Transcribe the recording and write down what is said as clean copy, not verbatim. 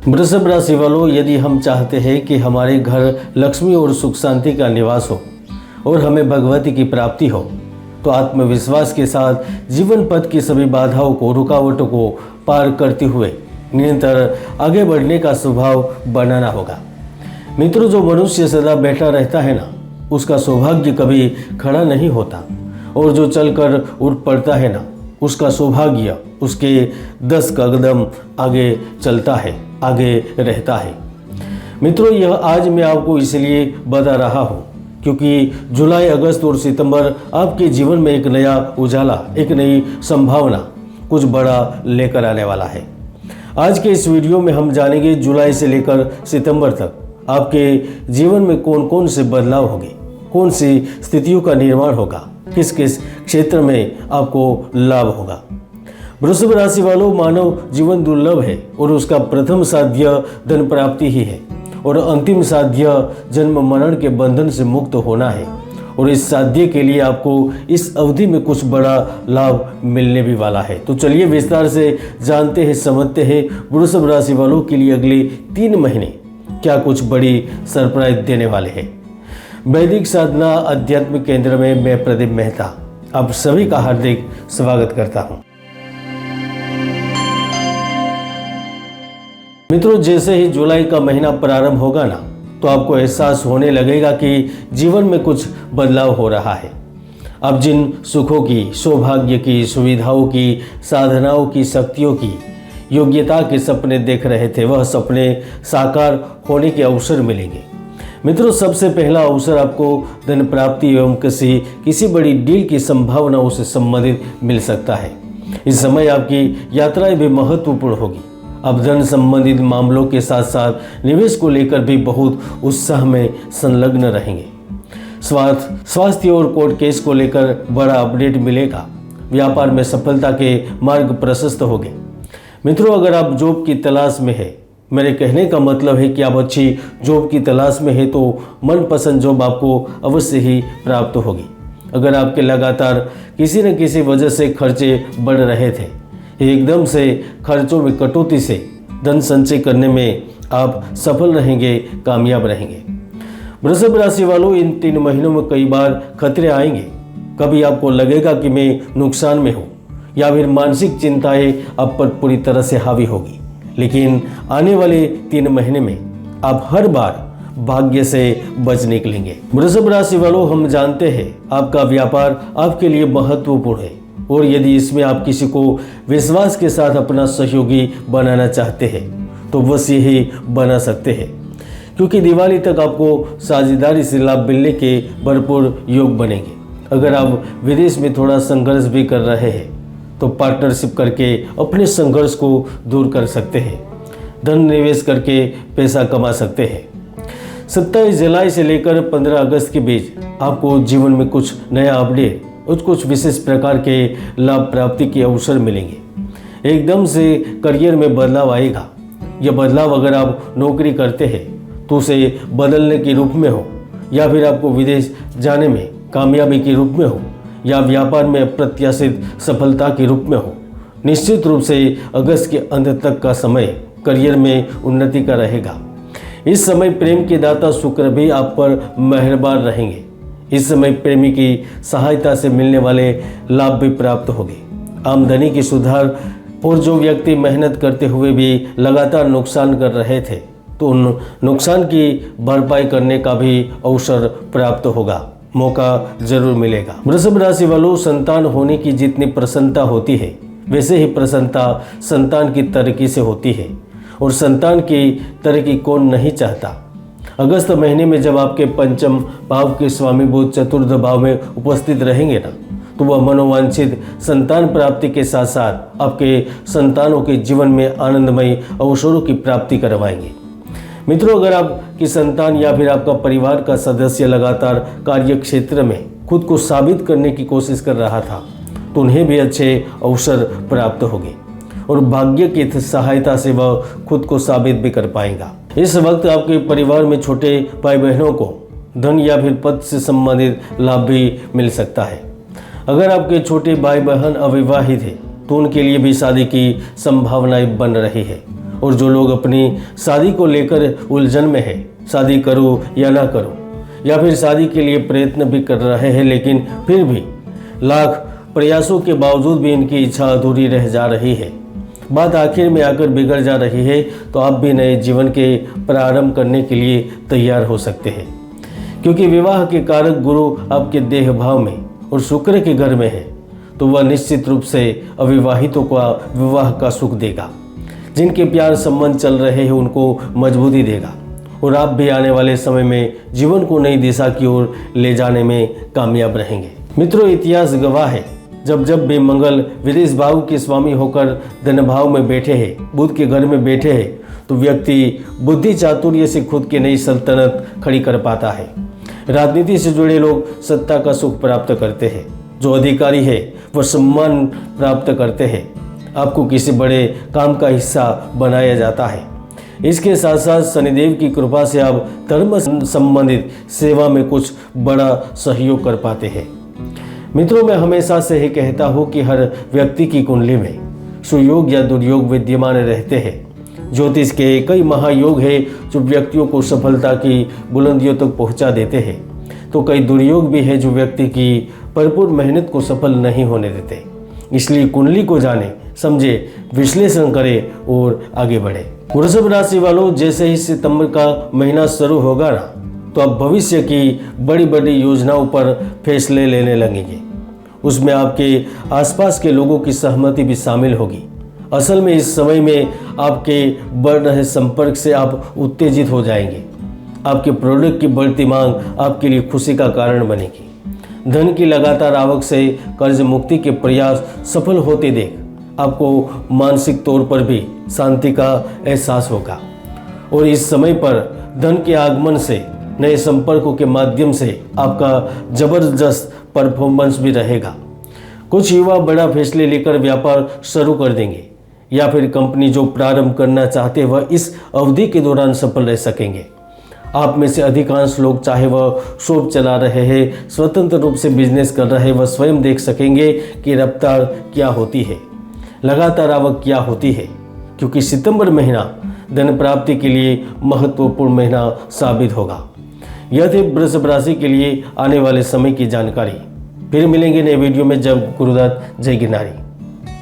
वृषभ राशि वालों, यदि हम चाहते हैं कि हमारे घर लक्ष्मी और सुख शांति का निवास हो और हमें भगवती की प्राप्ति हो, तो आत्मविश्वास के साथ जीवन पथ की सभी बाधाओं को, रुकावटों को पार करते हुए निरंतर आगे बढ़ने का स्वभाव बनाना होगा। मित्रों, जो मनुष्य सदा बैठा रहता है ना, उसका सौभाग्य कभी खड़ा नहीं होता, और जो चलकर उठ पड़ता है ना, उसका सौभाग्य उसके 10 कदम आगे चलता है, आगे रहता है। मित्रों, यह आज मैं आपको इसलिए बता रहा हूँ क्योंकि जुलाई, अगस्त और सितंबर आपके जीवन में एक नया उजाला, एक नई संभावना, कुछ बड़ा लेकर आने वाला है। आज के इस वीडियो में हम जानेंगे जुलाई से लेकर सितंबर तक आपके जीवन में कौन कौन से बदलाव होंगे, कौन सी स्थितियों का निर्माण होगा, किस किस क्षेत्र में आपको लाभ होगा। वृषभ राशि वालों, मानव जीवन दुर्लभ है और उसका प्रथम साध्य धन प्राप्ति ही है, और अंतिम साध्य जन्म मरण के बंधन से मुक्त होना है। और इस साध्य के लिए आपको इस अवधि में कुछ बड़ा लाभ मिलने भी वाला है। तो चलिए विस्तार से जानते हैं, समझते हैं वृषभ राशि वालों के लिए अगले 3 महीने क्या कुछ बड़ी सरप्राइज देने वाले हैं। वैदिक साधना आध्यात्मिक केंद्र में मैं प्रदीप मेहता आप सभी का हार्दिक स्वागत करता हूं। मित्रों, जैसे ही जुलाई का महीना प्रारंभ होगा ना, तो आपको एहसास होने लगेगा कि जीवन में कुछ बदलाव हो रहा है। आप जिन सुखों की, सौभाग्य की, सुविधाओं की, साधनाओं की, शक्तियों की, योग्यता के सपने देख रहे थे, वह सपने साकार होने के अवसर मिलेंगे। मित्रों, सबसे पहला अवसर आपको धन प्राप्ति एवं किसी बड़ी डील की संभावनाओं से संबंधित मिल सकता है। इस समय आपकी यात्राएं भी महत्वपूर्ण होगी। आप धन संबंधित मामलों के साथ साथ निवेश को लेकर भी बहुत उत्साह में संलग्न रहेंगे। स्वास्थ्य और कोर्ट केस को लेकर बड़ा अपडेट मिलेगा। व्यापार में सफलता के मार्ग प्रशस्त होंगे। मित्रों, अगर आप जॉब की तलाश में है, मेरे कहने का मतलब है कि आप अच्छी जॉब की तलाश में है, तो मनपसंद जॉब आपको अवश्य ही प्राप्त होगी। अगर आपके लगातार किसी न किसी वजह से खर्चे बढ़ रहे थे, एकदम से खर्चों में कटौती से धन संचय करने में आप सफल रहेंगे, कामयाब रहेंगे। वृषभ राशि वालों, इन 3 महीनों में कई बार खतरे आएंगे। कभी आपको लगेगा कि मैं नुकसान में हूँ, या फिर मानसिक चिंताएं आप पर पूरी तरह से हावी होगी। लेकिन आने वाले 3 महीने में आप हर बार भाग्य से बच निकलेंगे। वृषभ राशि वालों, हम जानते हैं आपका व्यापार आपके लिए महत्वपूर्ण है, और यदि इसमें आप किसी को विश्वास के साथ अपना सहयोगी बनाना चाहते हैं, तो बस यही बना सकते हैं, क्योंकि दिवाली तक आपको साझेदारी से लाभ मिलने के भरपूर योग बनेंगे। अगर आप विदेश में थोड़ा संघर्ष भी कर रहे हैं, तो पार्टनरशिप करके अपने संघर्ष को दूर कर सकते हैं। धन निवेश करके पैसा कमा सकते हैं। 27 जुलाई से लेकर 15 अगस्त के बीच आपको जीवन में कुछ नया अपडेट और कुछ विशेष प्रकार के लाभ प्राप्ति के अवसर मिलेंगे। एकदम से करियर में बदलाव आएगा। यह बदलाव अगर आप नौकरी करते हैं तो उसे बदलने के रूप में हो, या फिर आपको विदेश जाने में कामयाबी के रूप में हो, या व्यापार में अप्रत्याशित सफलता के रूप में हो। निश्चित रूप से अगस्त के अंत तक का समय करियर में उन्नति का रहेगा। इस समय प्रेम के दाता शुक्र भी आप पर मेहरबान रहेंगे। इस समय प्रेमी की सहायता से मिलने वाले लाभ भी प्राप्त होंगे। आमदनी की सुधार, और जो व्यक्ति मेहनत करते हुए भी लगातार नुकसान कर रहे थे, तो उन नुकसान की भरपाई करने का भी अवसर प्राप्त होगा, मौका जरूर मिलेगा। वृषभ राशि वालों, संतान होने की जितनी प्रसन्नता होती है, वैसे ही प्रसन्नता संतान की तरक्की से होती है, और संतान की तरक्की कौन नहीं चाहता। अगस्त महीने में जब आपके पंचम भाव के स्वामी बुध चतुर्थ भाव में उपस्थित रहेंगे ना, तो वह मनोवांछित संतान प्राप्ति के साथ साथ आपके संतानों के जीवन में आनंदमय अवसरों की प्राप्ति करवाएंगे। मित्रों, अगर आपकी संतान या फिर आपका परिवार का सदस्य लगातार कार्य क्षेत्र में खुद को साबित करने की कोशिश कर रहा था, तो उन्हें भी अच्छे अवसर प्राप्त होंगे, और भाग्य की सहायता से वह खुद को साबित भी कर पाएगा। इस वक्त आपके परिवार में छोटे भाई बहनों को धन या फिर पद से संबंधित लाभ भी मिल सकता है। अगर आपके छोटे भाई बहन अविवाहित हैं, तो उनके लिए भी शादी की संभावनाएं बन रही है, और जो लोग अपनी शादी को लेकर उलझन में है, शादी करूं या ना करूं, या फिर शादी के लिए प्रयत्न भी कर रहे हैं लेकिन फिर भी लाख प्रयासों के बावजूद भी इनकी इच्छा अधूरी रह जा रही है, बात आखिर में आकर बिगड़ जा रही है, तो आप भी नए जीवन के प्रारंभ करने के लिए तैयार हो सकते हैं। क्योंकि विवाह के कारक गुरु आपके देह भाव में और शुक्र के घर में है, तो वह निश्चित रूप से अविवाहितों को विवाह का सुख देगा। जिनके प्यार संबंध चल रहे हैं उनको मजबूती देगा और आप भी आने वाले समय में जीवन को नई दिशा की ओर ले जाने में कामयाब रहेंगे। मित्रों, इतिहास गवाह है, जब जब भी मंगल विदेश भाव के स्वामी होकर धन भाव में बैठे हैं, बुध के घर में बैठे हैं, तो व्यक्ति बुद्धि चातुर्य से खुद की नई सल्तनत खड़ी कर पाता है। राजनीति से जुड़े लोग सत्ता का सुख प्राप्त करते हैं, जो अधिकारी है वह सम्मान प्राप्त करते हैं, आपको किसी बड़े काम का हिस्सा बनाया जाता है। इसके साथ साथ शनिदेव की कृपा से आप धर्म संबंधित सेवा में कुछ बड़ा सहयोग कर पाते हैं। मित्रों, मैं हमेशा से ही कहता हूँ कि हर व्यक्ति की कुंडली में सुयोग या दुर्योग विद्यमान रहते हैं। ज्योतिष के कई महायोग है जो व्यक्तियों को सफलता की बुलंदियों तक पहुँचा देते हैं, तो कई दुर्योग भी है जो व्यक्ति की भरपूर मेहनत को सफल नहीं होने देते। इसलिए कुंडली को जाने, समझे, विश्लेषण करें और आगे बढ़े। वृषभ राशि वालों, जैसे ही सितंबर का महीना शुरू होगा ना, तो आप भविष्य की बड़ी बड़ी योजनाओं पर फैसले लेने लगेंगे। उसमें आपके आसपास के लोगों की सहमति भी शामिल होगी। असल में इस समय में आपके बढ़ रहे संपर्क से आप उत्तेजित हो जाएंगे। आपके प्रोडक्ट की बढ़ती मांग आपके लिए खुशी का कारण बनेगी। धन की लगातार आवक से कर्ज मुक्ति के प्रयास सफल होते देख आपको मानसिक तौर पर भी शांति का एहसास होगा। और इस समय पर धन के आगमन से, नए संपर्कों के माध्यम से आपका जबरदस्त परफॉर्मेंस भी रहेगा। कुछ युवा बड़ा फैसले लेकर व्यापार शुरू कर देंगे, या फिर कंपनी जो प्रारंभ करना चाहते हैं वह इस अवधि के दौरान सफल रह सकेंगे। आप में से अधिकांश लोग, चाहे वह शॉप चला रहे हैं, स्वतंत्र रूप से बिजनेस कर रहे हैं, वह स्वयं देख सकेंगे कि रफ्तार क्या होती है, लगातार आवक क्या होती है। क्योंकि सितंबर महीना धन प्राप्ति के लिए महत्वपूर्ण महीना साबित होगा। यह थी वृषभ राशि के लिए आने वाले समय की जानकारी। फिर मिलेंगे नए वीडियो में। जब गुरुदत्त, जय गिरनारी।